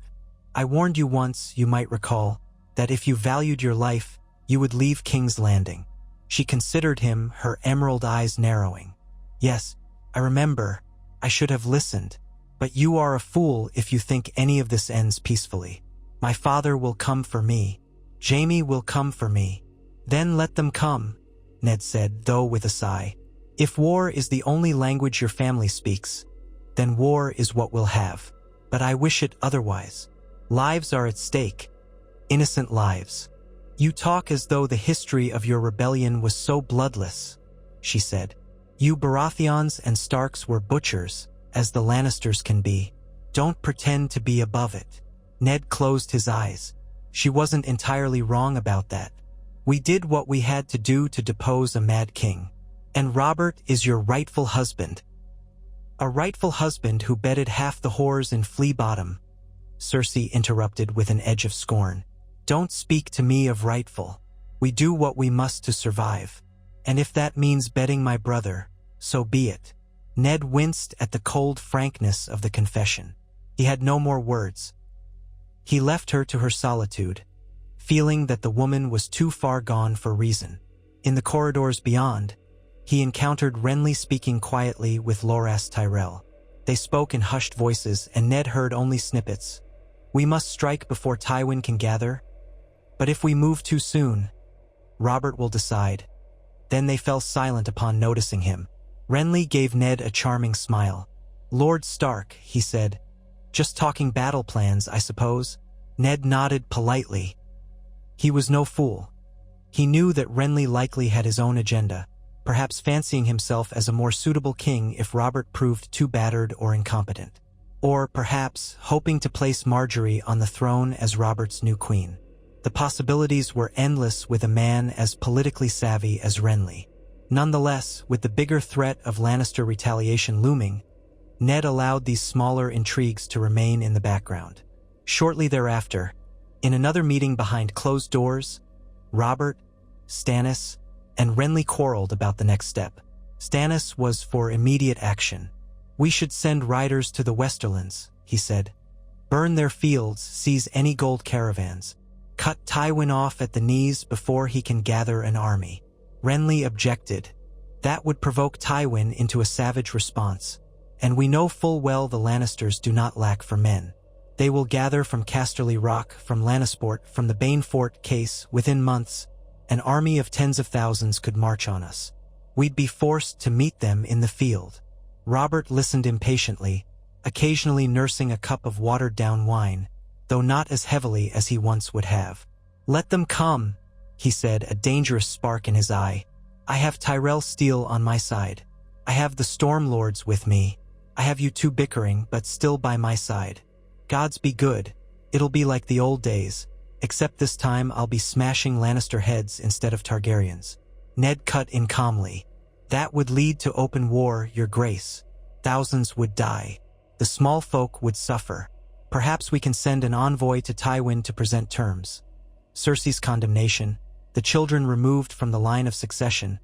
A: I warned you once, you might recall, that if you valued your life, you would leave King's Landing." She considered him, her emerald eyes narrowing. "Yes, I remember. I should have listened. But you are a fool if you think any of this ends peacefully. My father will come for me. Jaime will come for me." "Then let them come," Ned said, though with a sigh. "If war is the only language your family speaks, then war is what we'll have. But I wish it otherwise. Lives are at stake. Innocent lives." "You talk as though the history of your rebellion was so bloodless," she said. "You Baratheons and Starks were butchers, as the Lannisters can be. Don't pretend to be above it." Ned closed his eyes. She wasn't entirely wrong about that. "We did what we had to do to depose a mad king. And Robert is your rightful husband." "A rightful husband who bedded half the whores in Flea Bottom," Cersei interrupted with an edge of scorn. "Don't speak to me of rightful. We do what we must to survive. And if that means bedding my brother, so be it." Ned winced at the cold frankness of the confession. He had no more words. He left her to her solitude, feeling that the woman was too far gone for reason. In the corridors beyond, he encountered Renly speaking quietly with Loras Tyrell. They spoke in hushed voices, and Ned heard only snippets. "We must strike before Tywin can gather. But if we move too soon, Robert will decide." Then they fell silent upon noticing him. Renly gave Ned a charming smile. "Lord Stark," he said. "Just talking battle plans, I suppose?" Ned nodded politely. He was no fool. He knew that Renly likely had his own agenda, perhaps fancying himself as a more suitable king if Robert proved too battered or incompetent. Or perhaps hoping to place Marjorie on the throne as Robert's new queen. The possibilities were endless with a man as politically savvy as Renly. Nonetheless, with the bigger threat of Lannister retaliation looming, Ned allowed these smaller intrigues to remain in the background. Shortly thereafter, in another meeting behind closed doors, Robert, Stannis, and Renly quarreled about the next step. Stannis was for immediate action. "We should send riders to the Westerlands," he said. "Burn their fields, seize any gold caravans. Cut Tywin off at the knees before he can gather an army." Renly objected. "That would provoke Tywin into a savage response, and we know full well the Lannisters do not lack for men. They will gather from Casterly Rock, from Lannisport, from the Banefort case. Within months, an army of tens of thousands could march on us. We'd be forced to meet them in the field." Robert listened impatiently, occasionally nursing a cup of watered-down wine, though not as heavily as he once would have. "Let them come," he said, a dangerous spark in his eye. "I have Tyrell Steel on my side. I have the Stormlords with me. I have you two bickering, but still by my side. Gods be good. It'll be like the old days, except this time I'll be smashing Lannister heads instead of Targaryens." Ned cut in calmly. "That would lead to open war, your grace. Thousands would die. The small folk would suffer. Perhaps we can send an envoy to Tywin to present terms. Cersei's condemnation, the children removed from the line of succession,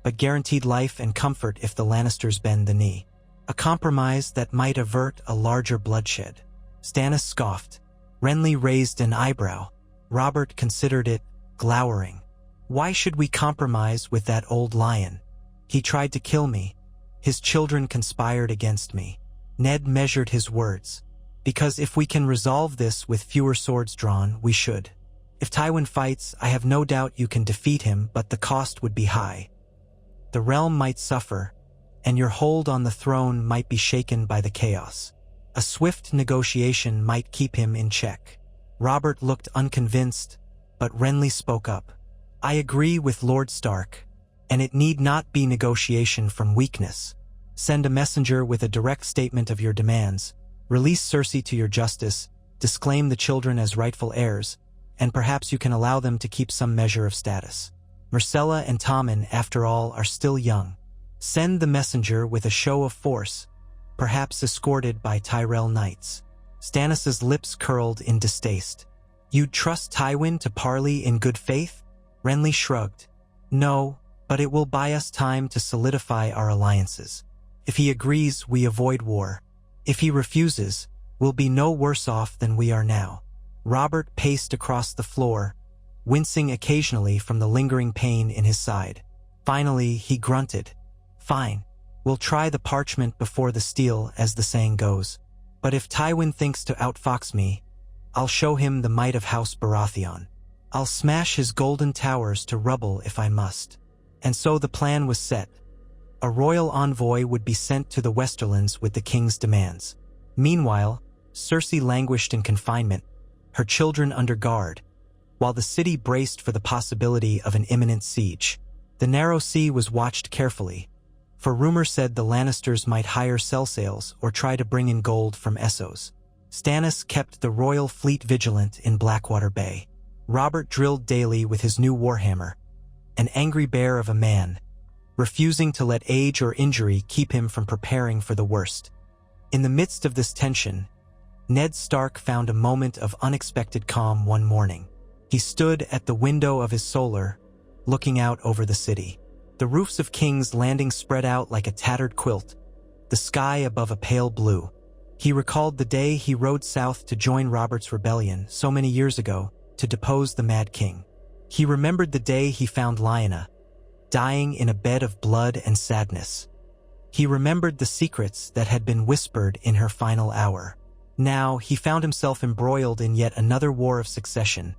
A: but guaranteed life and comfort if the Lannisters bend the knee. A compromise that might avert a larger bloodshed." Stannis scoffed. Renly raised an eyebrow. Robert considered it, glowering. Why should we compromise with that old lion? He tried to kill me. His children conspired against me. Ned measured his words. Because if we can resolve this with fewer swords drawn, we should. If Tywin fights, I have no doubt you can defeat him, but the cost would be high. The realm might suffer, and your hold on the throne might be shaken by the chaos. A swift negotiation might keep him in check. Robert looked unconvinced, but Renly spoke up. I agree with Lord Stark, and it need not be negotiation from weakness. Send a messenger with a direct statement of your demands. Release Cersei to your justice, disclaim the children as rightful heirs, and perhaps you can allow them to keep some measure of status. Myrcella and Tommen, after all, are still young. Send the messenger with a show of force, perhaps escorted by Tyrell knights. Stannis's lips curled in distaste. You'd trust Tywin to parley in good faith? Renly shrugged. No, but it will buy us time to solidify our alliances. If he agrees, we avoid war. If he refuses, we'll be no worse off than we are now. Robert paced across the floor, wincing occasionally from the lingering pain in his side. Finally, he grunted. Fine, we'll try the parchment before the steel, as the saying goes. But if Tywin thinks to outfox me, I'll show him the might of House Baratheon. I'll smash his golden towers to rubble if I must. And so the plan was set. A royal envoy would be sent to the Westerlands with the king's demands. Meanwhile, Cersei languished in confinement, her children under guard, while the city braced for the possibility of an imminent siege. The narrow sea was watched carefully, for rumor said the Lannisters might hire sell-sails or try to bring in gold from Essos. Stannis kept the royal fleet vigilant in Blackwater Bay. Robert drilled daily with his new warhammer, an angry bear of a man, refusing to let age or injury keep him from preparing for the worst. In the midst of this tension, Ned Stark found a moment of unexpected calm one morning. He stood at the window of his solar, looking out over the city. The roofs of King's Landing spread out like a tattered quilt, the sky above a pale blue. He recalled the day he rode south to join Robert's rebellion so many years ago to depose the Mad King. He remembered the day he found Lyanna, dying in a bed of blood and sadness. He remembered the secrets that had been whispered in her final hour. Now he found himself embroiled in yet another war of succession,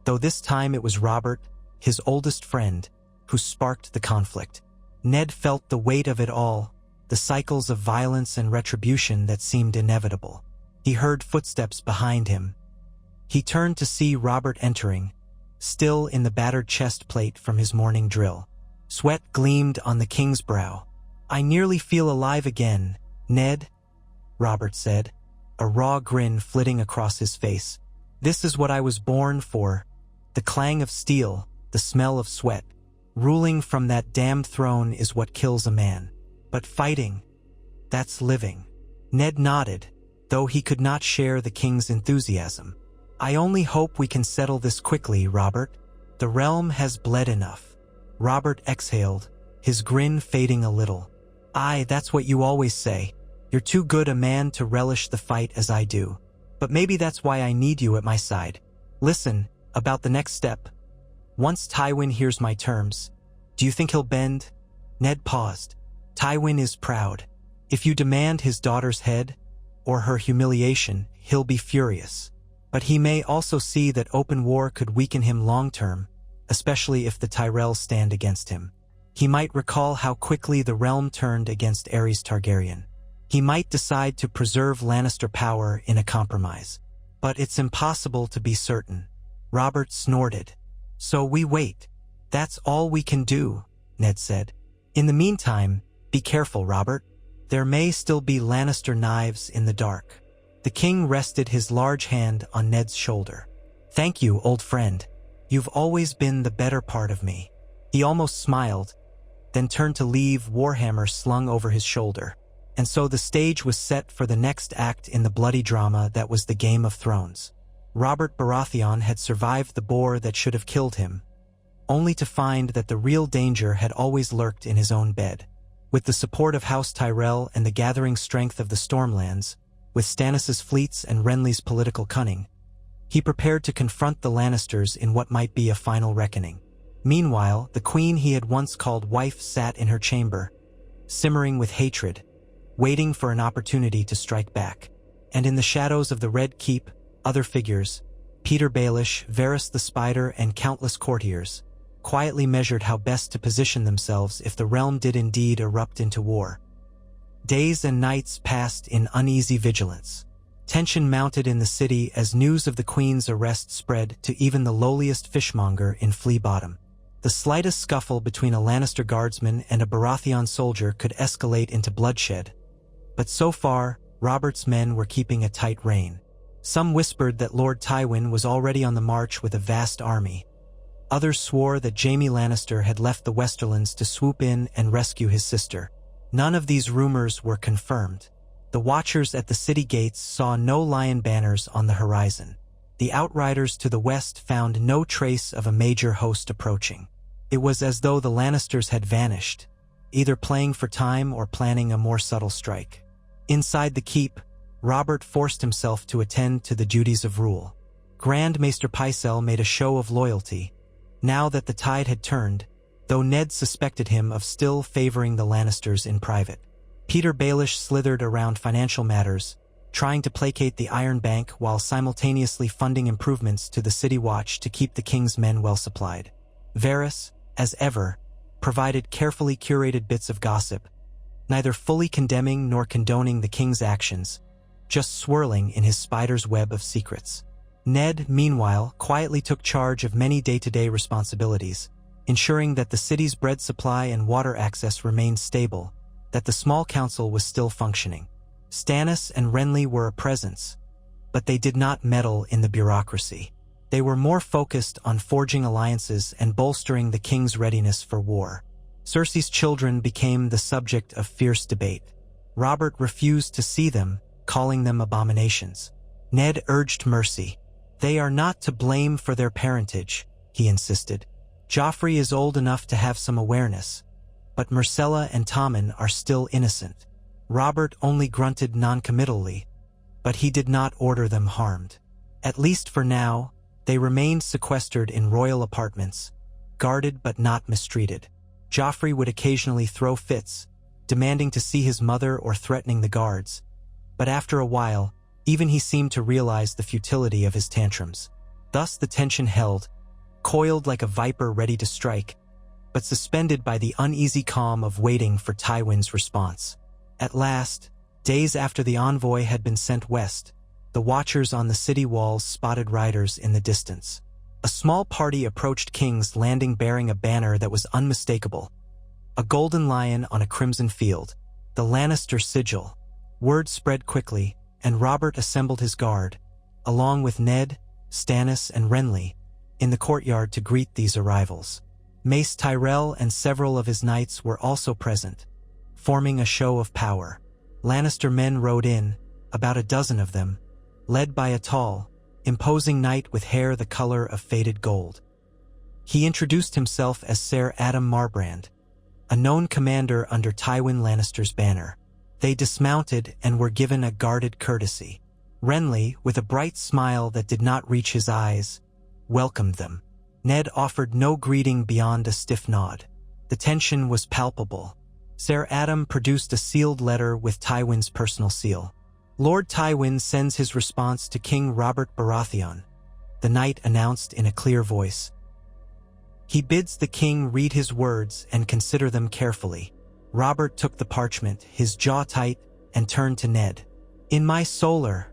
A: though this time it was Robert, his oldest friend, who sparked the conflict. Ned felt the weight of it all, the cycles of violence and retribution that seemed inevitable. He heard footsteps behind him. He turned to see Robert entering, still in the battered chest plate from his morning drill. Sweat gleamed on the king's brow. I nearly feel alive again, Ned, Robert said, a raw grin flitting across his face. This is what I was born for. The clang of steel, the smell of sweat. Ruling from that damned throne is what kills a man. But fighting, that's living. Ned nodded, though he could not share the king's enthusiasm. I only hope we can settle this quickly, Robert. The realm has bled enough. Robert exhaled, his grin fading a little. Aye, that's what you always say. You're too good a man to relish the fight as I do. But maybe that's why I need you at my side. Listen, about the next step. Once Tywin hears my terms, do you think he'll bend? Ned paused. Tywin is proud. If you demand his daughter's head, or her humiliation, he'll be furious. But he may also see that open war could weaken him long-term, especially if the Tyrells stand against him. He might recall how quickly the realm turned against Aerys Targaryen. He might decide to preserve Lannister power in a compromise. But it's impossible to be certain. Robert snorted. So we wait. That's all we can do, Ned said. In the meantime, be careful, Robert. There may still be Lannister knives in the dark. The king rested his large hand on Ned's shoulder. Thank you, old friend. You've always been the better part of me. He almost smiled, then turned to leave, Warhammer slung over his shoulder. And so the stage was set for the next act in the bloody drama that was the Game of Thrones. Robert Baratheon had survived the boar that should have killed him, only to find that the real danger had always lurked in his own bed. With the support of House Tyrell and the gathering strength of the Stormlands, with Stannis's fleets and Renly's political cunning, He prepared to confront the Lannisters in what might be a final reckoning. Meanwhile, the queen he had once called wife sat in her chamber, simmering with hatred, waiting for an opportunity to strike back. And in the shadows of the Red Keep, other figures, Petyr Baelish, Varys the Spider, and countless courtiers, quietly measured how best to position themselves if the realm did indeed erupt into war. Days and nights passed in uneasy vigilance. Tension mounted in the city as news of the Queen's arrest spread to even the lowliest fishmonger in Flea Bottom. The slightest scuffle between a Lannister guardsman and a Baratheon soldier could escalate into bloodshed. But so far, Robert's men were keeping a tight rein. Some whispered that Lord Tywin was already on the march with a vast army. Others swore that Jaime Lannister had left the Westerlands to swoop in and rescue his sister. None of these rumors were confirmed. The watchers at the city gates saw no lion banners on the horizon. The outriders to the west found no trace of a major host approaching. It was as though the Lannisters had vanished, either playing for time or planning a more subtle strike. Inside the keep, Robert forced himself to attend to the duties of rule. Grand Maester Pycelle made a show of loyalty, now that the tide had turned, though Ned suspected him of still favoring the Lannisters in private. Petyr Baelish slithered around financial matters, trying to placate the Iron Bank while simultaneously funding improvements to the City Watch to keep the king's men well supplied. Varys, as ever, provided carefully curated bits of gossip, neither fully condemning nor condoning the king's actions, just swirling in his spider's web of secrets. Ned, meanwhile, quietly took charge of many day-to-day responsibilities, ensuring that the city's bread supply and water access remained stable, that the small council was still functioning. Stannis and Renly were a presence, but they did not meddle in the bureaucracy. They were more focused on forging alliances and bolstering the king's readiness for war. Cersei's children became the subject of fierce debate. Robert refused to see them, calling them abominations. Ned urged mercy. "They are not to blame for their parentage," he insisted. "Joffrey is old enough to have some awareness, but Myrcella and Tommen are still innocent." Robert only grunted noncommittally, but he did not order them harmed. At least for now, they remained sequestered in royal apartments, guarded but not mistreated. Joffrey would occasionally throw fits, demanding to see his mother or threatening the guards, but after a while, even he seemed to realize the futility of his tantrums. Thus the tension held, coiled like a viper ready to strike, but suspended by the uneasy calm of waiting for Tywin's response. At last, days after the envoy had been sent west, the watchers on the city walls spotted riders in the distance. A small party approached King's Landing bearing a banner that was unmistakable. A golden lion on a crimson field, the Lannister sigil. Word spread quickly, and Robert assembled his guard, along with Ned, Stannis, and Renly, in the courtyard to greet these arrivals. Mace Tyrell and several of his knights were also present, forming a show of power. Lannister men rode in, about a dozen of them, led by a tall, imposing knight with hair the color of faded gold. He introduced himself as Ser Adam Marbrand, a known commander under Tywin Lannister's banner. They dismounted and were given a guarded courtesy. Renly, with a bright smile that did not reach his eyes, welcomed them. Ned offered no greeting beyond a stiff nod. The tension was palpable. Ser Adam produced a sealed letter with Tywin's personal seal. "Lord Tywin sends his response to King Robert Baratheon," the knight announced in a clear voice. "He bids the king read his words and consider them carefully." Robert took the parchment, his jaw tight, and turned to Ned. "In my solar,"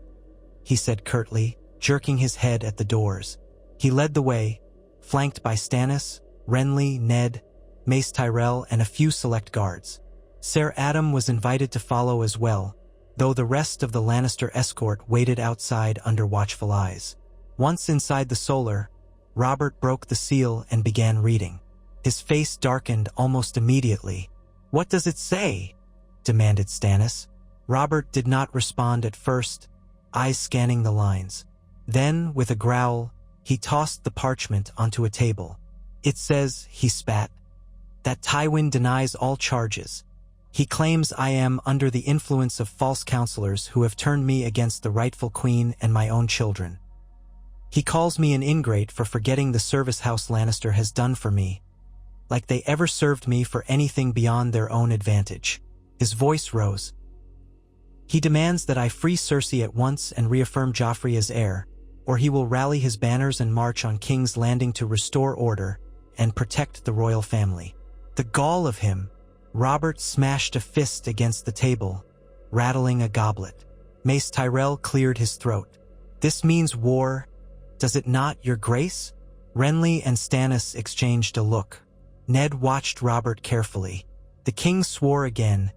A: he said curtly, jerking his head at the doors. He led the way, flanked by Stannis, Renly, Ned, Mace Tyrell, and a few select guards. Ser Adam was invited to follow as well, though the rest of the Lannister escort waited outside under watchful eyes. Once inside the solar, Robert broke the seal and began reading. His face darkened almost immediately. "What does it say?" demanded Stannis. Robert did not respond at first, eyes scanning the lines. Then, with a growl, he tossed the parchment onto a table. "It says," he spat, "that Tywin denies all charges. He claims I am under the influence of false counselors who have turned me against the rightful queen and my own children. He calls me an ingrate for forgetting the service House Lannister has done for me, like they ever served me for anything beyond their own advantage. His voice rose. He demands that I free Cersei at once and reaffirm Joffrey as heir, or he will rally his banners and march on King's Landing to restore order and protect the royal family. The gall of him! Robert smashed a fist against the table, rattling a goblet. Mace Tyrell cleared his throat. This means war, does it not, Your Grace? Renly and Stannis exchanged a look. Ned watched Robert carefully. The king swore again,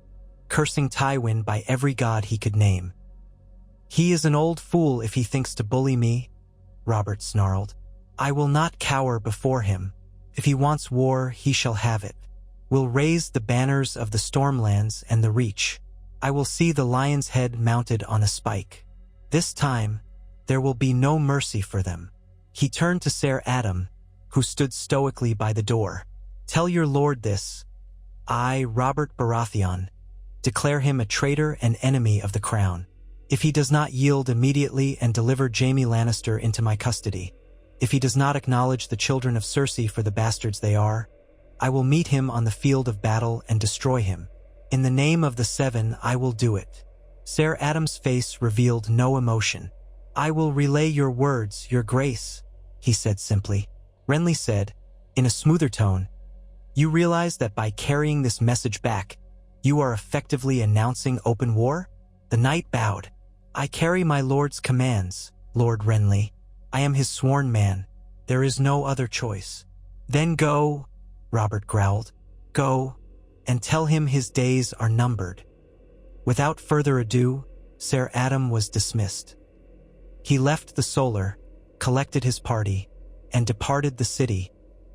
A: cursing Tywin by every god he could name. He is an old fool if he thinks to bully me, Robert snarled. I will not cower before him. If he wants war, he shall have it. We'll raise the banners of the Stormlands and the Reach. I will see the lion's head mounted on a spike. This time, there will be no mercy for them. He turned to Ser Adam, who stood stoically by the door. Tell your lord this. I, Robert Baratheon, declare him a traitor and enemy of the crown. If he does not yield immediately and deliver Jaime Lannister into my custody, if he does not acknowledge the children of Cersei for the bastards they are, I will meet him on the field of battle and destroy him. In the name of the Seven, I will do it. Ser Adam's face revealed no emotion. I will relay your words, Your Grace, he said simply. Renly said, in a smoother tone, you realize that by carrying this message back, you are effectively announcing open war? The knight bowed. I carry my lord's commands, Lord Renly. I am his sworn man. There is no other choice. Then go, Robert growled. Go, and tell him his days are numbered. Without further ado, Ser Adam was dismissed. He left the Solar, collected his party, and departed the city,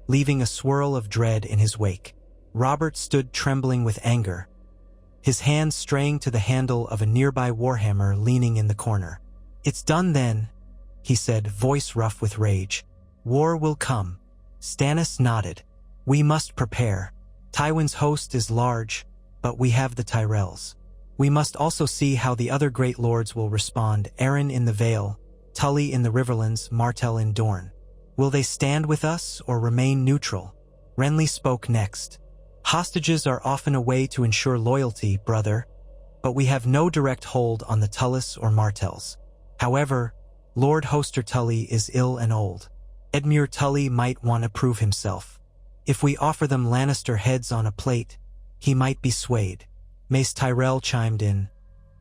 A: leaving a swirl of dread in his wake. Robert stood trembling with anger, his hand straying to the handle of a nearby warhammer leaning in the corner. It's done then, he said, voice rough with rage. War will come. Stannis nodded. We must prepare. Tywin's host is large, but we have the Tyrells. We must also see how the other great lords will respond, Aeron in the Vale, Tully in the Riverlands, Martell in Dorne. Will they stand with us or remain neutral? Renly spoke next. Hostages are often a way to ensure loyalty, brother, but we have no direct hold on the Tullys or Martells. However, Lord Hoster Tully is ill and old. Edmure Tully might want to prove himself. If we offer them Lannister heads on a plate, he might be swayed. Mace Tyrell chimed in.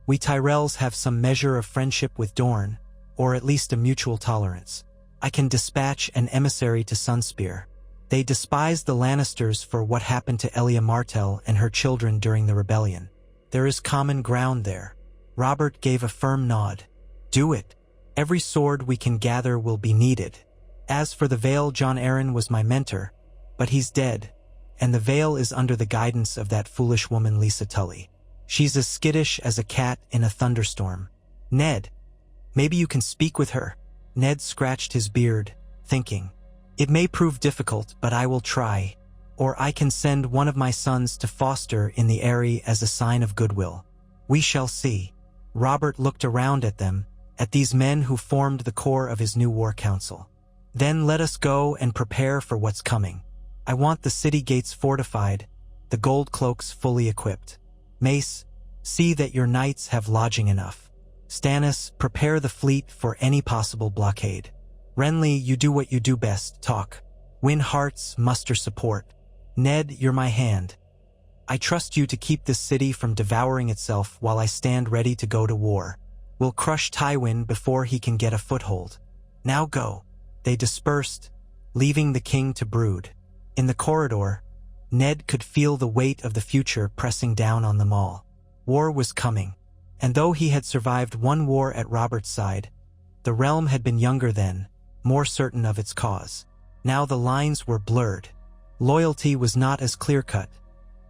A: We Tyrells have some measure of friendship with Dorne, or at least a mutual tolerance. I can dispatch an emissary to Sunspear. They despise the Lannisters for what happened to Elia Martell and her children during the rebellion. There is common ground there. Robert gave a firm nod. Do it. Every sword we can gather will be needed. As for the Vale, Jon Arryn was my mentor, but he's dead, and the Vale is under the guidance of that foolish woman Lisa Tully. She's as skittish as a cat in a thunderstorm. Ned, maybe you can speak with her. Ned scratched his beard, thinking. It may prove difficult, but I will try. Or I can send one of my sons to foster in the Eyrie as a sign of goodwill. We shall see. Robert looked around at them, at these men who formed the core of his new war council. Then let us go and prepare for what's coming. I want the city gates fortified, the gold cloaks fully equipped. Mace, see that your knights have lodging enough. Stannis, prepare the fleet for any possible blockade. Renly, you do what you do best, talk. Win hearts, muster support. Ned, you're my hand. I trust you to keep this city from devouring itself while I stand ready to go to war. We'll crush Tywin before he can get a foothold. Now go. They dispersed, leaving the king to brood. In the corridor, Ned could feel the weight of the future pressing down on them all. War was coming, and though he had survived one war at Robert's side, the realm had been younger then, more certain of its cause. Now the lines were blurred. Loyalty was not as clear-cut,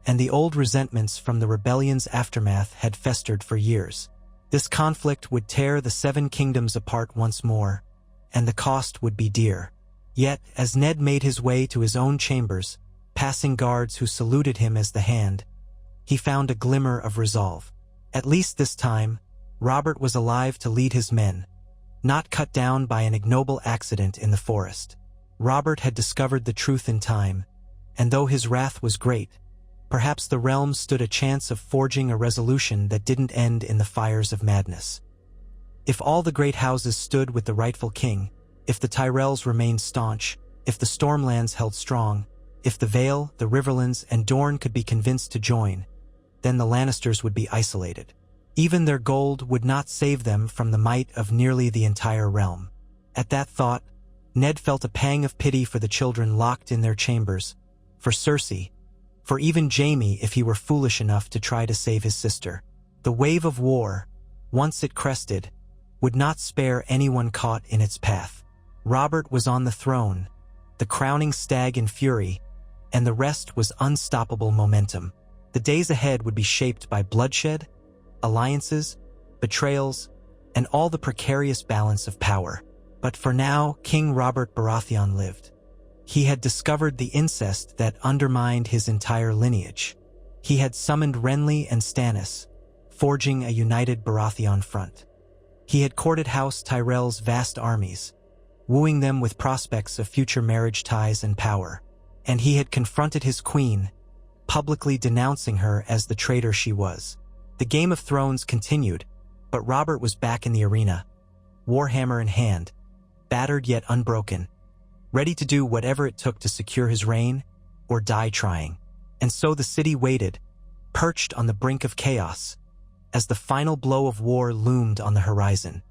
A: and the old resentments from the rebellion's aftermath had festered for years. This conflict would tear the Seven Kingdoms apart once more, and the cost would be dear. Yet, as Ned made his way to his own chambers, passing guards who saluted him as the Hand, he found a glimmer of resolve. At least this time, Robert was alive to lead his men, not cut down by an ignoble accident in the forest. Robert had discovered the truth in time, and though his wrath was great, perhaps the realm stood a chance of forging a resolution that didn't end in the fires of madness. If all the great houses stood with the rightful king, if the Tyrells remained staunch, if the Stormlands held strong, if the Vale, the Riverlands, and Dorne could be convinced to join, then the Lannisters would be isolated. Even their gold would not save them from the might of nearly the entire realm. At that thought, Ned felt a pang of pity for the children locked in their chambers, for Cersei, for even Jaime if he were foolish enough to try to save his sister. The wave of war, once it crested, would not spare anyone caught in its path. Robert was on the throne, the crowning stag in fury, and the rest was unstoppable momentum. The days ahead would be shaped by bloodshed, alliances, betrayals, and all the precarious balance of power. But for now, King Robert Baratheon lived. He had discovered the incest that undermined his entire lineage. He had summoned Renly and Stannis, forging a united Baratheon front. He had courted House Tyrell's vast armies, wooing them with prospects of future marriage ties and power. And he had confronted his queen, publicly denouncing her as the traitor she was. The Game of Thrones continued, but Robert was back in the arena, warhammer in hand, battered yet unbroken, ready to do whatever it took to secure his reign or die trying. And so the city waited, perched on the brink of chaos, as the final blow of war loomed on the horizon.